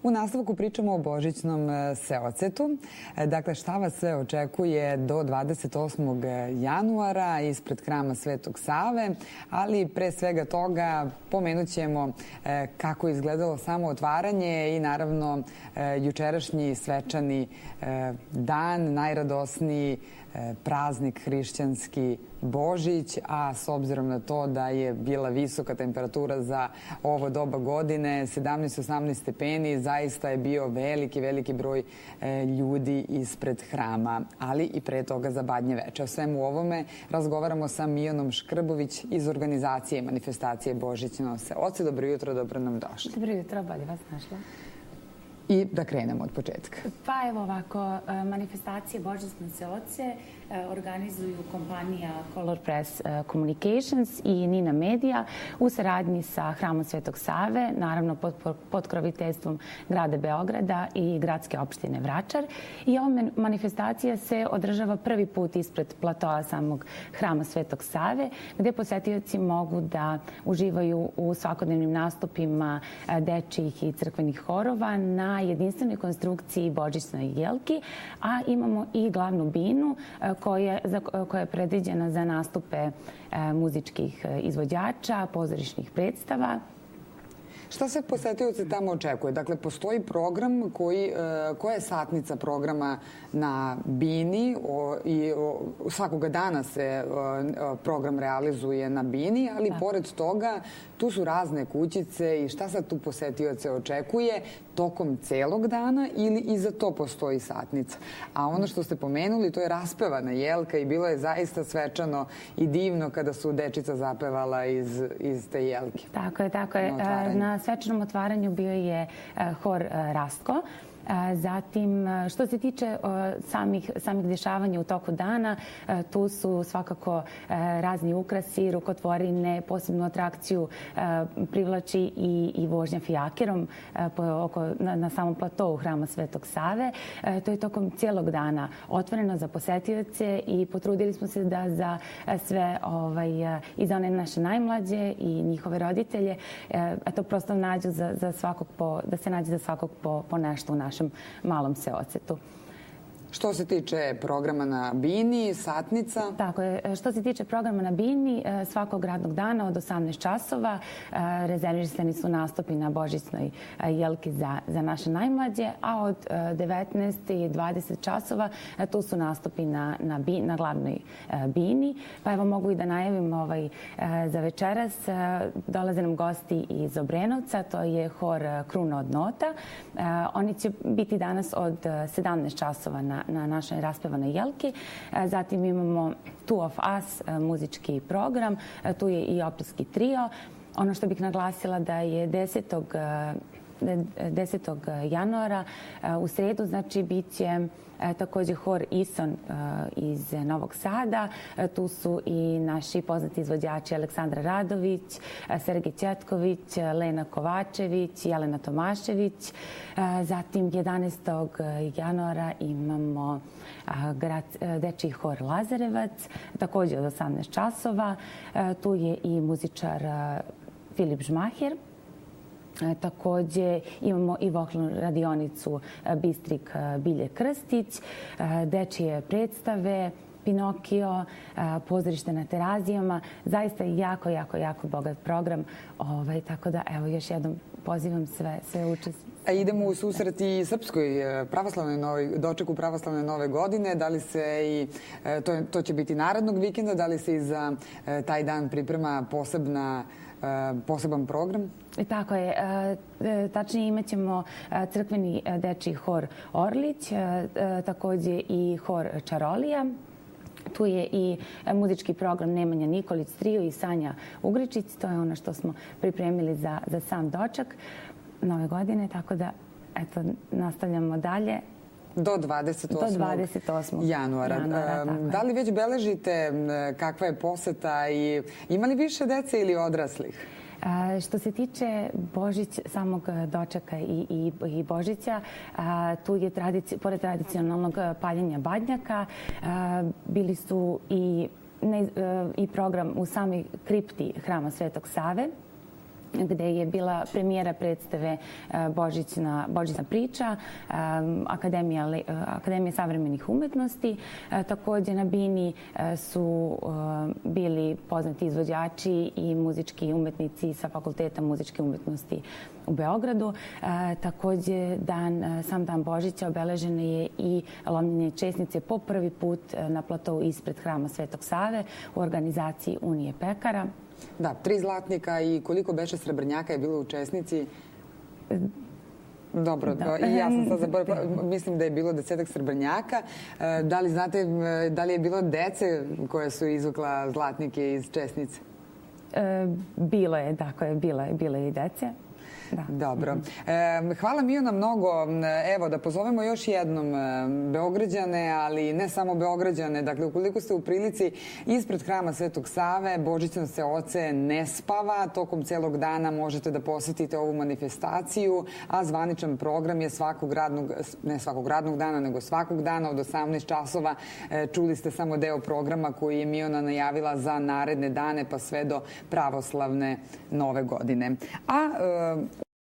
U nastavku pričamo o božićnom seocetu. Dakle, šta vas sve očekuje do 28. januara ispred hrama Svetog Save, ali pre svega toga pomenut ćemo kako je izgledalo samo otvaranje i naravno jučerašnji svečani dan, najradosniji praznik hrišćanski Božić, a s obzirom na to da je bila visoka temperatura za ovo doba godine, 17-18 stepeni, zaista je bio veliki broj ljudi ispred hrama, ali i pre toga za Badnje veče. O svemu ovome razgovaramo sa Mijanom Škrbović iz organizacije manifestacije Božićno seoce. Dobro jutro, dobro nam došli. Dobro jutro, bolje vas našla. I da krenemo od početka. Pa evo ovako, manifestacije Božićno seoce organizuju kompanija Color Press Communications i Nina Media u saradnji sa Hramom Svetog Save, naravno pod pokroviteljstvom grada Beograda i gradske opštine Vračar. I ova manifestacija se održava prvi put ispred platoa samog Hrama Svetog Save, gde posetioci mogu da uživaju u svakodnevnim nastupima dečijih i crkvenih horova na jedinstvenoj konstrukciji božićnoj jelki, a imamo i glavnu binu koja je predviđena za nastupe muzičkih izvođača, pozorišnih predstava. Šta se posetioce tamo očekuje? Dakle, postoji program koja je satnica programa na bini i svakoga dana se program realizuje na bini, ali pored toga tu su razne kućice i šta sad tu posetioce očekuje tokom celog dana ili i za to postoji satnica? A ono što ste pomenuli, to je raspevana jelka i bilo je zaista svečano i divno kada su dečica zapevala iz te jelke. Tako je. Na svečanom otvaranju bio je hor Rastko. Zatim, što se tiče samih dešavanja u toku dana, tu su svakako razni ukrasi, rukotvorine, posebnu atrakciju privlači i vožnja fijakerom na samom platovu Hrama Svetog Save. To je tokom cijelog dana otvoreno za posetioce i potrudili smo se da za sve i za one naše najmlađe i njihove roditelje, a to prosto nađu da se nađe za svakog po nešto u našem malom seocetu. Što se tiče programa na bini, satnica? Tako je. Što se tiče programa na bini, svakog radnog dana od 18 časova rezervisani su nastupi na božićnoj jelki za naše najmlađe, a od 19 i 20 časova tu su nastupi na glavnoj bini. Pa evo mogu i da najavim za večeras. Dolaze nam gosti iz Obrenovca, to je hor Kruna od nota. Oni će biti danas od 17 časova na našoj raspevanoj jelki. Zatim imamo Two of Us muzički program. Tu je i operski trio. Ono što bih naglasila da je 10. januara u sredu, znači bit će takođe hor Ison iz Novog Sada. Tu su i naši poznati izvođači Aleksandra Radović, Sergej Ćetković, Lena Kovačević, Jelena Tomašević. Zatim 11. januara imamo dečiji hor Lazarevac, takođe od 18 časova. Tu je i muzičar Filip Žmaher. Takođe imamo i vokalnu radionicu Bistrik Bilje Krstić, dečije predstave, Pinokio, pozorište na Terazijama. Zaista jako bogat program. Tako da, evo, još jednom pozivam sve učesnike. A idemo u susret i srpskoj dočeku pravoslavne nove godine. Da li se i, to će biti narednog vikenda, da li se i za taj dan priprema poseban program? Tako je. Tačnije imat ćemo crkveni dečiji hor Orlić, takođe i hor Čarolija. Tu je i muzički program Nemanja Nikolić Trio i Sanja Ugričić. To je ono što smo pripremili za sam doček nove godine, tako da eto, nastavljamo dalje. Do 28. januara. Da li već beležite kakva je poseta i ima li više dece ili odraslih? Što se tiče samog dočeka i Božića, tu je pored tradicionalnog paljenja badnjaka, bili su i program u samoj kripti Hrama Svetog Save. gde je bila premijera predstave Božićna priča, Akademije savremenih umetnosti. Takođe na bini su bili poznati izvođači i muzički umetnici sa Fakulteta muzičke umetnosti u Beogradu. Takođe, sam dan Božića obeleženo je i lomljenje česnice po prvi put na platou ispred Hrama Svetog Save u organizaciji Unije pekara. Da, 3 zlatnika i koliko beše srebrnjaka je bilo u česnici? Dobro, i ja sam sad zaboravila, mislim da je bilo 10 srebrnjaka. Da li znate, da li je bilo dece koje su izvukla zlatnike iz česnice? Bilo je, dakle, bilo je i dece. Da. Dobro. Hvala Mijona mnogo. Evo, da pozovemo još jednom Beograđane, ali ne samo Beograđane. Dakle, ukoliko ste u prilici ispred Hrama Svetog Save, Božićno se oce ne spava. Tokom celog dana možete da posetite ovu manifestaciju, a zvaničan program je ne svakog radnog dana, nego svakog dana od 18 časova. Čuli ste samo deo programa koji je Mijona najavila za naredne dane, pa sve do pravoslavne Nove godine. A